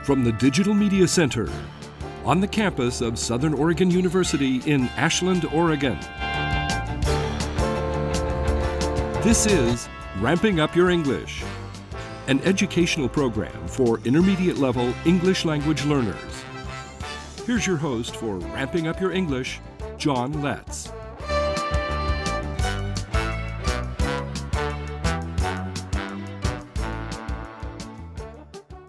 From the Digital Media Center, on the campus of Southern Oregon University in Ashland, Oregon. This is Ramping Up Your English, an educational program for intermediate level English language learners. Here's your host for Ramping Up Your English, John Letts.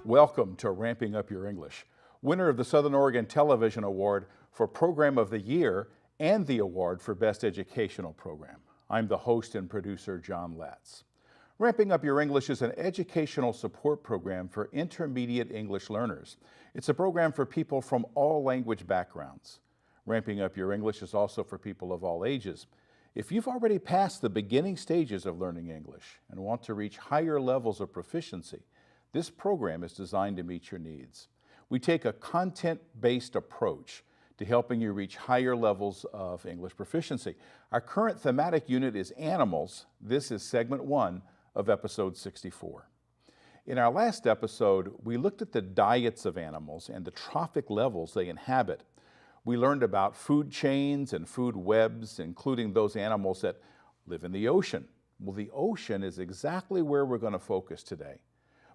Welcome to Ramping Up Your English, winner of the Southern Oregon Television Award for Program of the Year and the award for Best Educational Program. I'm the host and producer, John Letts. Ramping Up Your English is an educational support program for intermediate English learners. It's a program for people from all language backgrounds. Ramping Up Your English is also for people of all ages. If you've already passed the beginning stages of learning English and want to reach higher levels of proficiency, this program is designed to meet your needs. We take a content-based approach to helping you reach higher levels of English proficiency. Our current thematic unit is animals. This is segment 1 of episode 64. In our last episode, we looked at the diets of animals and the trophic levels they inhabit. We learned about food chains and food webs, including those animals that live in the ocean. Well, the ocean is exactly where we're going to focus today.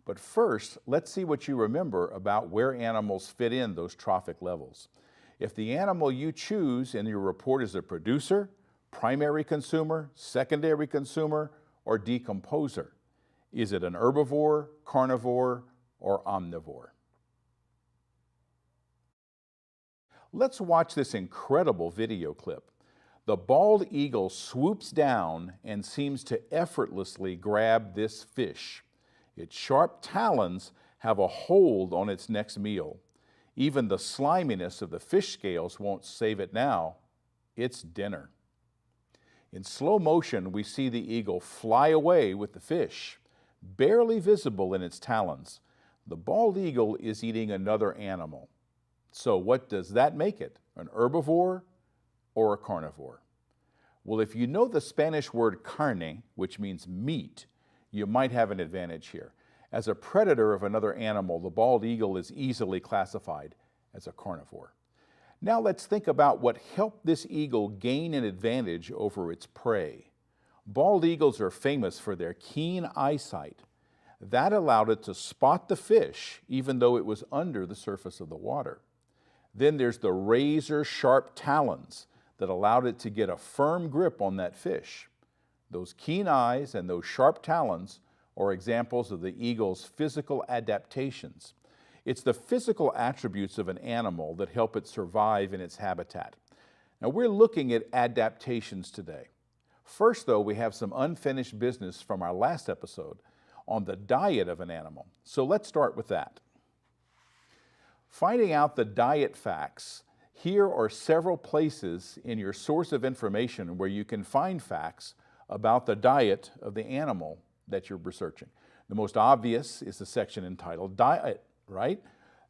But first, let's see what you remember about where animals fit in those trophic levels. If the animal you choose in your report is a producer, primary consumer, secondary consumer, or decomposer, is it an herbivore, carnivore, or omnivore? Let's watch this incredible video clip. The bald eagle swoops down and seems to effortlessly grab this fish. Its sharp talons have a hold on its next meal. Even the sliminess of the fish scales won't save it now. It's dinner. In slow motion, we see the eagle fly away with the fish, barely visible in its talons. The bald eagle is eating another animal. So what does that make it? An herbivore or a carnivore? Well, if you know the Spanish word carne, which means meat, you might have an advantage here. As a predator of another animal, the bald eagle is easily classified as a carnivore. Now let's think about what helped this eagle gain an advantage over its prey. Bald eagles are famous for their keen eyesight. That allowed it to spot the fish even though it was under the surface of the water. Then there's the razor-sharp talons that allowed it to get a firm grip on that fish. Those keen eyes and those sharp talons are examples of the eagle's physical adaptations. It's the physical attributes of an animal that help it survive in its habitat. Now we're looking at adaptations today. First though, we have some unfinished business from our last episode on the diet of an animal. So let's start with that. Finding out the diet facts, here are several places in your source of information where you can find facts about the diet of the animal that you're researching. The most obvious is the section entitled Diet, right?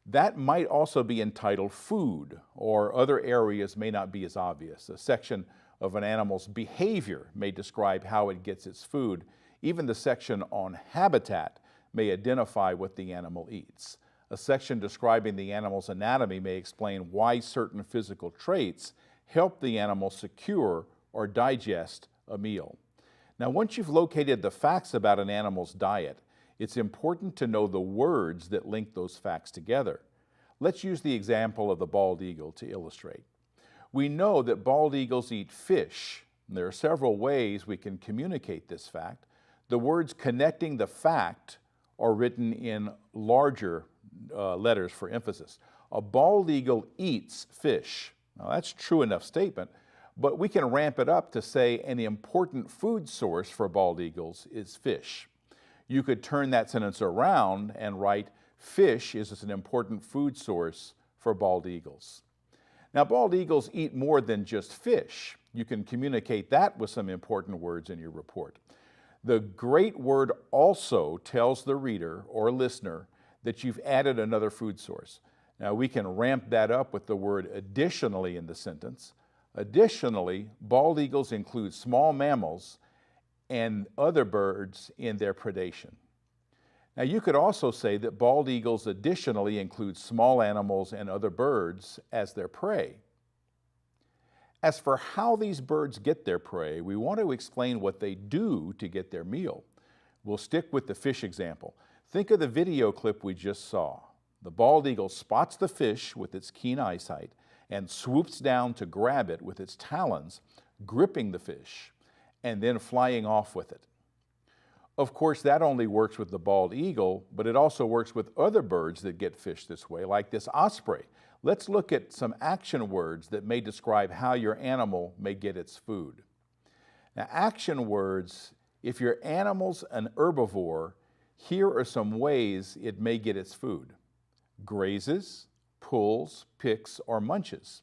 That might also be entitled Food, or other areas may not be as obvious. A section of an animal's behavior may describe how it gets its food. Even the section on habitat may identify what the animal eats. A section describing the animal's anatomy may explain why certain physical traits help the animal secure or digest a meal. Now, once you've located the facts about an animal's diet, it's important to know the words that link those facts together. Let's use the example of the bald eagle to illustrate. We know that bald eagles eat fish. There are several ways we can communicate this fact. The words connecting the fact are written in larger letters for emphasis. A bald eagle eats fish. Now, that's a true enough statement, but we can ramp it up to say an important food source for bald eagles is fish. You could turn that sentence around and write, fish is an important food source for bald eagles. Now, bald eagles eat more than just fish. You can communicate that with some important words in your report. The great word also tells the reader or listener that you've added another food source. Now, we can ramp that up with the word additionally in the sentence. Additionally, bald eagles include small mammals and other birds in their predation. Now, you could also say that bald eagles additionally include small animals and other birds as their prey. As for how these birds get their prey, we want to explain what they do to get their meal. We'll stick with the fish example. Think of the video clip we just saw. The bald eagle spots the fish with its keen eyesight and swoops down to grab it with its talons, gripping the fish, and then flying off with it. Of course, that only works with the bald eagle, but it also works with other birds that get fish this way, like this osprey. Let's look at some action words that may describe how your animal may get its food. Now, action words, if your animal's an herbivore, here are some ways it may get its food: grazes, pulls, picks, or munches.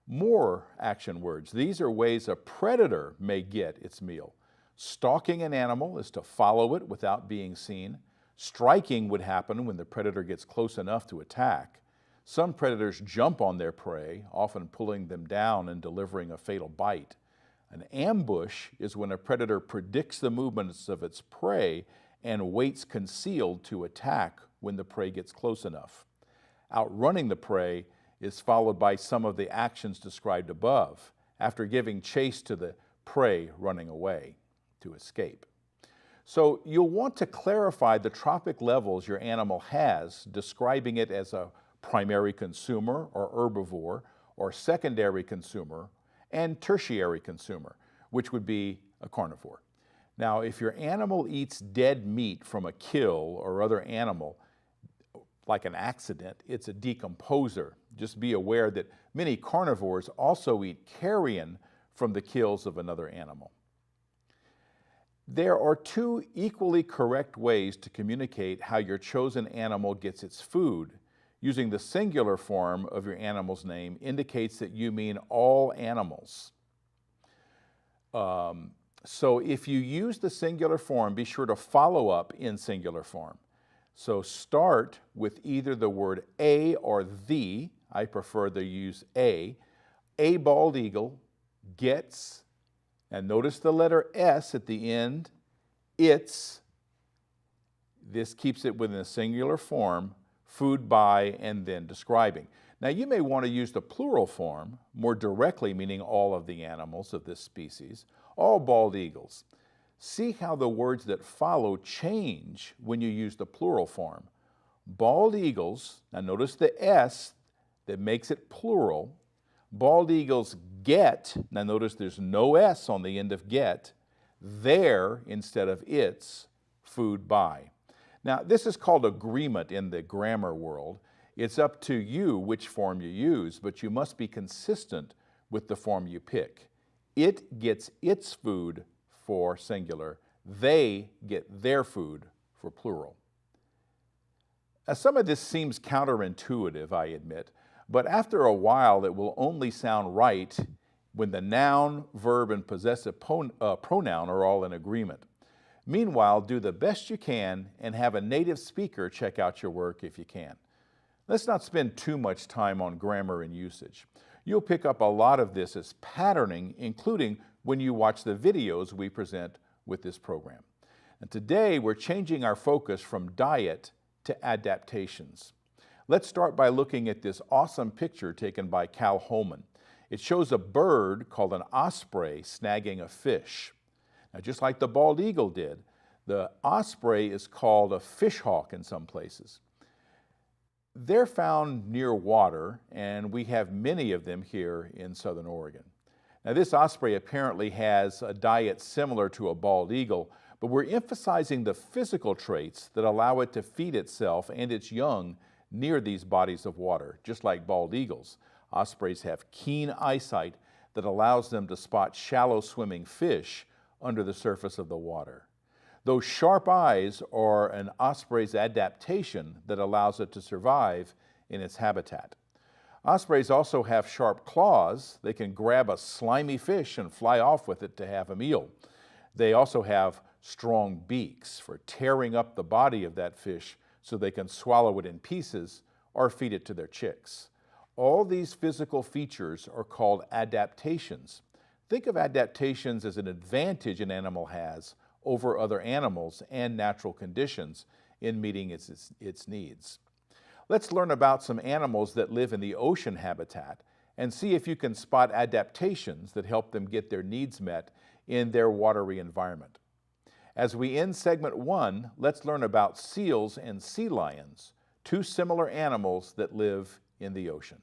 More action words. These are ways a predator may get its meal. Stalking an animal is to follow it without being seen. Striking would happen when the predator gets close enough to attack. Some predators jump on their prey, often pulling them down and delivering a fatal bite. An ambush is when a predator predicts the movements of its prey and waits concealed to attack when the prey gets close enough. Outrunning the prey is followed by some of the actions described above, after giving chase to the prey running away to escape. So you'll want to clarify the trophic levels your animal has, describing it as a primary consumer or herbivore, or secondary consumer, and tertiary consumer, which would be a carnivore. Now, if your animal eats dead meat from a kill or other animal, like an accident, it's a decomposer. Just be aware that many carnivores also eat carrion from the kills of another animal. There are two equally correct ways to communicate how your chosen animal gets its food. Using the singular form of your animal's name indicates that you mean all animals. So if you use the singular form, be sure to follow up in singular form. So start with either the word a or the. I prefer to use a. A bald eagle gets, and notice the letter S at the end, its, this keeps it within a singular form, food by, and then describing. Now you may want to use the plural form, more directly meaning all of the animals of this species, all bald eagles. See how the words that follow change when you use the plural form. Bald eagles, now notice the S that makes it plural. Bald eagles get, now notice there's no S on the end of get, their instead of its food by. Now this is called agreement in the grammar world. It's up to you which form you use, but you must be consistent with the form you pick. It gets its food for singular, they get their food for plural. Now, some of this seems counterintuitive, I admit, but after a while it will only sound right when the noun, verb, and possessive pronoun are all in agreement. Meanwhile, do the best you can and have a native speaker check out your work if you can. Let's not spend too much time on grammar and usage. You'll pick up a lot of this as patterning, including when you watch the videos we present with this program. And today we're changing our focus from diet to adaptations. Let's start by looking at this awesome picture taken by Cal Holman. It shows a bird called an osprey snagging a fish. Now, just like the bald eagle did, the osprey is called a fish hawk in some places. They're found near water, and we have many of them here in Southern Oregon. Now, this osprey apparently has a diet similar to a bald eagle, but we're emphasizing the physical traits that allow it to feed itself and its young near these bodies of water, just like bald eagles. Ospreys have keen eyesight that allows them to spot shallow swimming fish under the surface of the water. Those sharp eyes are an osprey's adaptation that allows it to survive in its habitat. Ospreys also have sharp claws. They can grab a slimy fish and fly off with it to have a meal. They also have strong beaks for tearing up the body of that fish so they can swallow it in pieces or feed it to their chicks. All these physical features are called adaptations. Think of adaptations as an advantage an animal has over other animals and natural conditions in meeting its needs. Let's learn about some animals that live in the ocean habitat and see if you can spot adaptations that help them get their needs met in their watery environment. As we end segment 1, let's learn about seals and sea lions, two similar animals that live in the ocean.